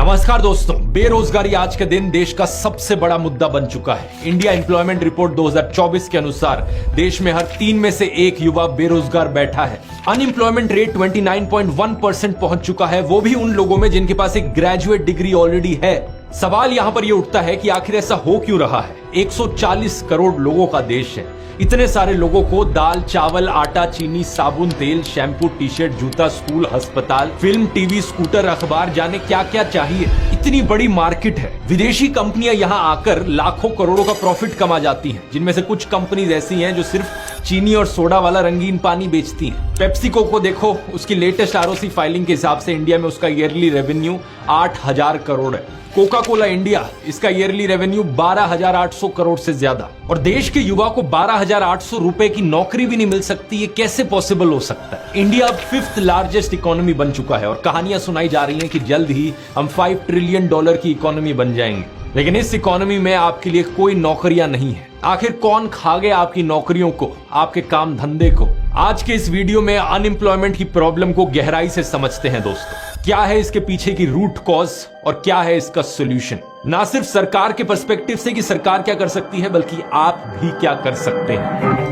नमस्कार दोस्तों, बेरोजगारी आज के दिन देश का सबसे बड़ा मुद्दा बन चुका है। इंडिया एम्प्लॉयमेंट रिपोर्ट 2024 के अनुसार देश में हर 3 में से 1 युवा बेरोजगार बैठा है। अनएम्प्लॉयमेंट रेट 29.1% पहुंच चुका है, वो भी उन लोगों में जिनके पास एक ग्रेजुएट डिग्री ऑलरेडी है। सवाल यहां पर यह उठता है कि आखिर ऐसा हो क्यों रहा है। 140 करोड़ लोगों का देश है। इतने सारे लोगों को दाल, चावल, आटा, चीनी, साबुन, तेल, शैम्पू, टी शर्ट, जूता, स्कूल, अस्पताल, फिल्म, टीवी, स्कूटर, अखबार, जाने क्या क्या चाहिए। इतनी बड़ी मार्केट है। विदेशी कंपनियां यहां आकर लाखों करोड़ों का प्रॉफिट कमा जाती हैं, जिनमें से कुछ कंपनीज ऐसी हैं जो सिर्फ चीनी और सोडा वाला रंगीन पानी बेचती हैं। पेप्सिको को देखो, उसकी लेटेस्ट आरओसी फाइलिंग के हिसाब से इंडिया में उसका ईयरली रेवेन्यू 8,000 करोड़ है। कोका कोला इंडिया, इसका ईयरली रेवेन्यू 12,800 करोड़ से ज्यादा। और देश के युवा को 12,800 रुपए की नौकरी भी नहीं मिल सकती, ये कैसे पॉसिबल हो सकता है। इंडिया अब 5th लार्जेस्ट इकोनॉमी बन चुका है और कहानियां सुनाई जा रही हैं कि जल्द ही हम $5 ट्रिलियन की इकोनॉमी बन जाएंगे। लेकिन इस इकोनॉमी में आपके लिए कोई नौकरियां नहीं है। आखिर कौन खा गया आपकी नौकरियों को, आपके काम धंधे को। आज के इस वीडियो में अनएम्प्लॉयमेंट की प्रॉब्लम को गहराई से समझते हैं दोस्तों। क्या है इसके पीछे की रूट कॉज और क्या है इसका सोल्यूशन। ना सिर्फ सरकार के पर्सपेक्टिव से कि सरकार क्या कर सकती है, बल्कि आप भी क्या कर सकते हैं।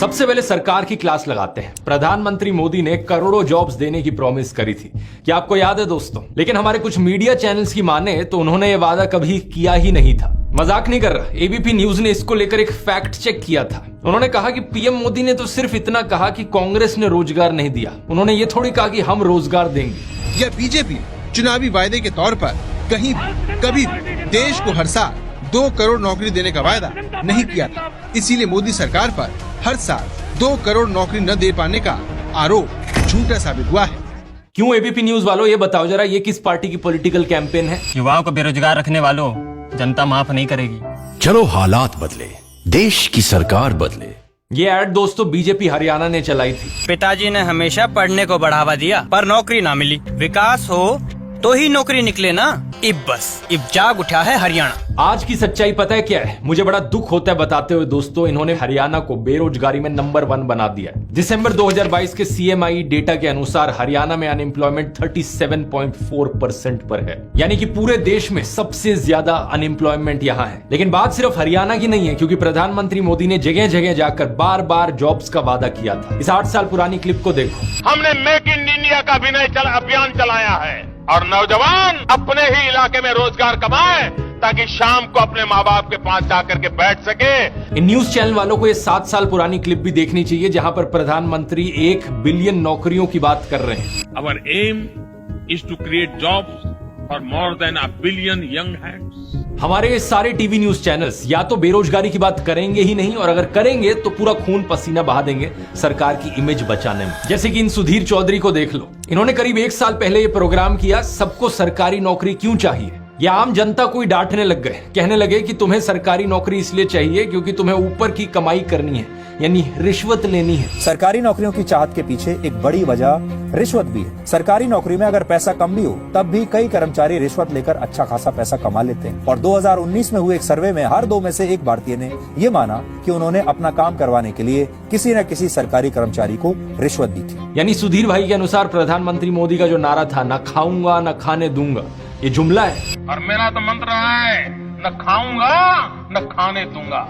सबसे पहले सरकार की क्लास लगाते हैं। प्रधानमंत्री मोदी ने करोड़ों जॉब्स देने की प्रॉमिस करी थी, क्या आपको याद है दोस्तों। लेकिन हमारे कुछ मीडिया चैनल्स की माने तो उन्होंने ये वादा कभी किया ही नहीं था। मजाक नहीं कर रहा, एबीपी न्यूज ने इसको लेकर एक फैक्ट चेक किया था। उन्होंने कहा कि पीएम मोदी ने तो सिर्फ इतना कहा कि कांग्रेस ने रोजगार नहीं दिया। उन्होंने ये थोड़ी कहा कि हम रोजगार देंगे। यह बीजेपी चुनावी वायदे के तौर पर कहीं कभी देश को हर साल 2 करोड़ नौकरी देने का वायदा नहीं किया था। इसीलिए मोदी सरकार पर हर साल 2 करोड़ नौकरी न दे पाने का आरोप झूठा साबित हुआ है। क्यों एबीपी न्यूज वालों, ये बताओ जरा, ये किस पार्टी की पॉलिटिकल कैंपेन है। युवाओं को बेरोजगार रखने वालों, जनता माफ नहीं करेगी। चलो हालात बदले, देश की सरकार बदले। ये ऐड दोस्तों बीजेपी हरियाणा ने चलाई थी। पिताजी ने हमेशा पढ़ने को बढ़ावा दिया, पर नौकरी ना मिली। विकास हो तो ही नौकरी निकले ना। इब जाग उठा है हरियाणा। आज की सच्चाई पता है क्या है। मुझे बड़ा दुख होता है बताते हुए दोस्तों, इन्होंने हरियाणा को बेरोजगारी में नंबर 1 बना दिया। दिसंबर 2022 के सीएमआई डेटा के अनुसार हरियाणा में अनएम्प्लॉयमेंट 37.4% पर है, यानी कि पूरे देश में सबसे ज्यादा अनएम्प्लॉयमेंट यहाँ है। लेकिन बात सिर्फ हरियाणा की नहीं है, क्योंकि प्रधानमंत्री मोदी ने जगह जगह जाकर बार बार जॉब्स का वादा किया था। इस 8 साल पुरानी क्लिप को देखो। हमने मेक इन इंडिया का अभियान चलाया है और नौजवान अपने ही इलाके में रोजगार कमाए ताकि शाम को अपने माँ बाप के पास जाकर के बैठ सके। इन न्यूज चैनल वालों को ये 7 साल पुरानी क्लिप भी देखनी चाहिए, जहां पर प्रधानमंत्री 1 बिलियन नौकरियों की बात कर रहे हैं। Our aim is to create jobs for more than 1 billion young hands. हमारे सारे टीवी न्यूज चैनल्स या तो बेरोजगारी की बात करेंगे ही नहीं, और अगर करेंगे तो पूरा खून पसीना बहा देंगे सरकार की इमेज बचाने में। जैसे कि इन सुधीर चौधरी को देख लो। इन्होंने करीब 1 साल पहले ये प्रोग्राम किया, सबको सरकारी नौकरी क्यों चाहिए। या आम जनता को ही डांटने लग गए, कहने लगे कि तुम्हें सरकारी नौकरी इसलिए चाहिए क्योंकि तुम्हें ऊपर की कमाई करनी है, यानी रिश्वत लेनी है। सरकारी नौकरियों की चाहत के पीछे एक बड़ी वजह रिश्वत भी है। सरकारी नौकरी में अगर पैसा कम भी हो, तब भी कई कर्मचारी रिश्वत लेकर अच्छा खासा पैसा कमा लेते हैं। और 2019 में हुए एक सर्वे में हर 2 में से 1 भारतीय ने ये माना कि उन्होंने अपना काम करवाने के लिए किसी न किसी सरकारी कर्मचारी को रिश्वत दी थी। यानी सुधीर भाई के अनुसार प्रधानमंत्री मोदी का जो नारा था, न खाऊंगा न खाने दूंगा, ये जुमला है। और मेरा तो मंत्र है, न खाऊंगा न खाने दूंगा।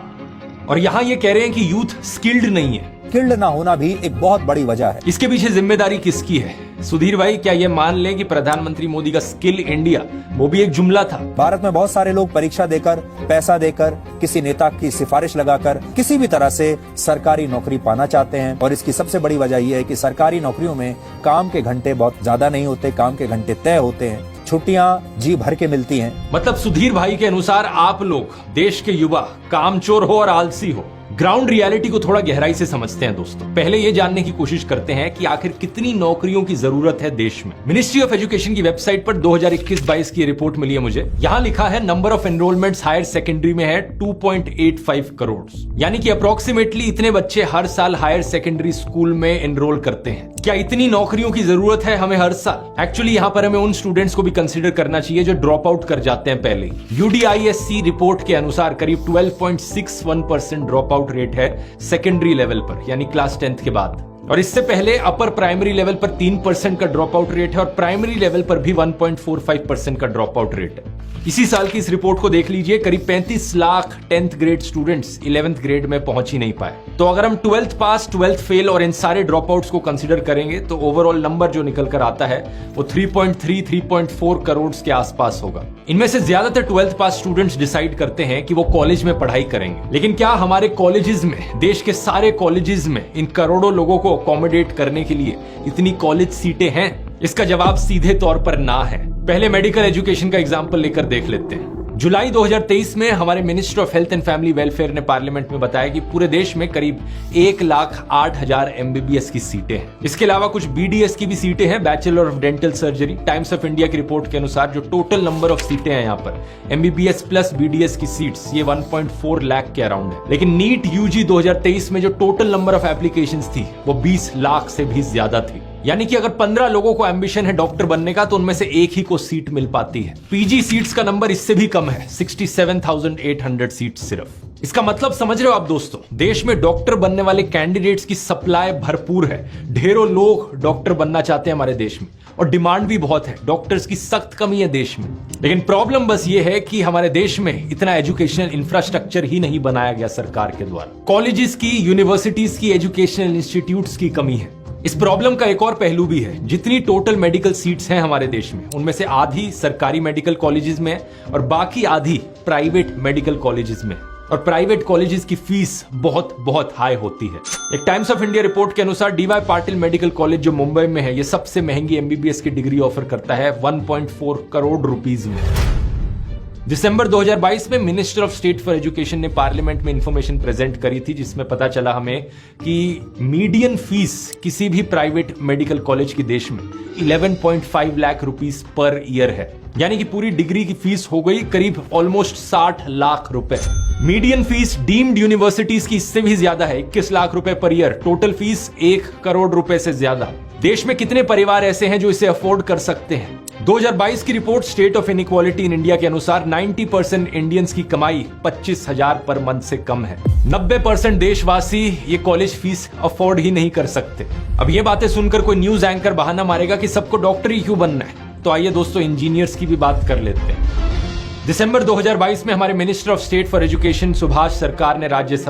और यहाँ ये कह रहे हैं कि यूथ स्किल्ड नहीं है। स्किल्ड ना होना भी एक बहुत बड़ी वजह है। इसके पीछे जिम्मेदारी किसकी है। सुधीर भाई, क्या ये मान लें कि प्रधानमंत्री मोदी का स्किल इंडिया वो भी एक जुमला था। भारत में बहुत सारे लोग परीक्षा देकर, पैसा देकर, किसी नेता की सिफारिश लगाकर किसी भी तरह से सरकारी नौकरी पाना चाहते हैं। और इसकी सबसे बड़ी वजह यह है कि सरकारी नौकरियों में काम के घंटे बहुत ज्यादा नहीं होते, काम के घंटे तय होते हैं, छुट्टियां जी भर के मिलती हैं। मतलब सुधीर भाई के अनुसार आप लोग, देश के युवा, कामचोर हो और आलसी हो। ग्राउंड रियलिटी को थोड़ा गहराई से समझते हैं दोस्तों। पहले ये जानने की कोशिश करते हैं कि आखिर कितनी नौकरियों की जरूरत है देश में। मिनिस्ट्री ऑफ एजुकेशन की वेबसाइट पर 2021-22 की रिपोर्ट मिली है मुझे। यहाँ लिखा है number of enrolments higher secondary में है 2.85 करोड़, यानी कि अप्रोक्सीमेटली इतने बच्चे हर साल हायर सेकेंडरी स्कूल में एनरोल करते हैं। क्या इतनी नौकरियों की जरूरत है हमें हर साल? एक्चुअली यहाँ पर हमें उन स्टूडेंट्स को भी कंसीडर करना चाहिए जो ड्रॉप आउट कर जाते हैं पहले। UDISC रिपोर्ट के अनुसार करीब 12.61% ड्रॉप आउट आउट रेट है सेकेंडरी लेवल पर, यानी क्लास 10th के बाद। और इससे पहले अपर प्राइमरी लेवल पर 3% का ड्रॉप आउट रेट है और प्राइमरी लेवल पर भी 1.45% का ड्रॉप आउट रेट है। इसी साल की इस रिपोर्ट को देख लीजिए, करीब 35 lakh 10th grade students 11th grade में पहुंच ही नहीं पाए। तो अगर हम 12th पास, 12th फेल और इन सारे ड्रॉप आउट्स को कंसीडर करेंगे तो ओवरऑल नंबर जो निकल कर आता है वो 3.4 करोड़ के आसपास होगा। इनमें से ज्यादातर 12th पास स्टूडेंट्स डिसाइड करते हैं कि वो कॉलेज में पढ़ाई करेंगे, लेकिन क्या हमारे कॉलेजेस में, देश के सारे कॉलेजेस में इन करोड़ों लोगों को अकोमोडेट करने के लिए इतनी कॉलेज सीटें हैं? इसका जवाब सीधे तौर पर ना है। पहले मेडिकल एजुकेशन का एग्जाम्पल लेकर देख लेते हैं। जुलाई 2023 में हमारे minister of health and family welfare ने पार्लियामेंट में बताया कि पूरे देश में करीब 1,08,000 MBBS की सीटें हैं। इसके अलावा कुछ BDS की भी सीटें हैं, bachelor of dental surgery. Times of India की रिपोर्ट के अनुसार जो टोटल नंबर ऑफ सीटें हैं यहाँ पर MBBS प्लस BDS की सीट्स, ये 1.4 लाख के अराउंड है। लेकिन नीट UG 2023 में जो टोटल नंबर ऑफ एप्लीकेशंस थी वो 20 लाख से भी ज्यादा थी। यानी कि अगर 15 लोगों को एम्बिशन है डॉक्टर बनने का तो उनमें से एक ही को सीट मिल पाती है। PG सीट्स का नंबर इससे भी कम है, 67,800 सीट्स सिर्फ। इसका मतलब समझ रहे हो आप दोस्तों, देश में डॉक्टर बनने वाले कैंडिडेट्स की सप्लाई भरपूर है। ढेरों लोग डॉक्टर बनना चाहते हैं हमारे देश में और डिमांड भी बहुत है। डॉक्टर्स की सख्त कमी है देश में। लेकिन प्रॉब्लम बस ये है कि हमारे देश में इतना एजुकेशनल इंफ्रास्ट्रक्चर ही नहीं बनाया गया सरकार के द्वारा। कॉलेजेस की, यूनिवर्सिटीज की, एजुकेशनल इंस्टीट्यूट्स की कमी है। इस प्रॉब्लम का एक और पहलू भी है। जितनी टोटल मेडिकल सीट्स हैं हमारे देश में, उनमें से आधी सरकारी मेडिकल कॉलेजेस में और बाकी आधी प्राइवेट मेडिकल कॉलेजेस में। और प्राइवेट कॉलेजेस की फीस बहुत बहुत हाई होती है। एक टाइम्स ऑफ इंडिया रिपोर्ट के अनुसार DY पाटिल मेडिकल कॉलेज जो मुंबई में है, ये सबसे महंगी MBBS की डिग्री ऑफर करता है 1.4 करोड़ रुपीस में। दिसंबर 2022 में minister of state for education ने पार्लियामेंट में इंफॉर्मेशन प्रेजेंट करी थी, जिसमें पता चला हमें कि मीडियन फीस किसी भी प्राइवेट मेडिकल कॉलेज की देश में 11.5 लाख रुपीस पर ईयर है। यानी कि पूरी डिग्री की फीस हो गई करीब ऑलमोस्ट 60 लाख रुपए। मीडियन फीस डीम्ड यूनिवर्सिटीज की इससे भी ज्यादा है, 21 लाख रुपए per year. Total fees 1 crore रुपए से ज्यादा। देश में कितने परिवार ऐसे हैं जो इसे अफोर्ड कर सकते हैं? 2022 की report state of inequality in India के अनुसार 90% इंडियंस की कमाई 25,000 पर मंथ से कम है। 90% देशवासी ये कॉलेज फीस अफोर्ड ही नहीं कर सकते। अब ये बातें सुनकर कोई न्यूज एंकर बहाना मारेगा कि सबको डॉक्टर ही क्यों बनना है। तो आइए दोस्तों, इंजीनियर्स की भी बात कर लेते हैं। दिसंबर 2022 में हमारे minister of state for education Subhash सरकार ने राज्यसभा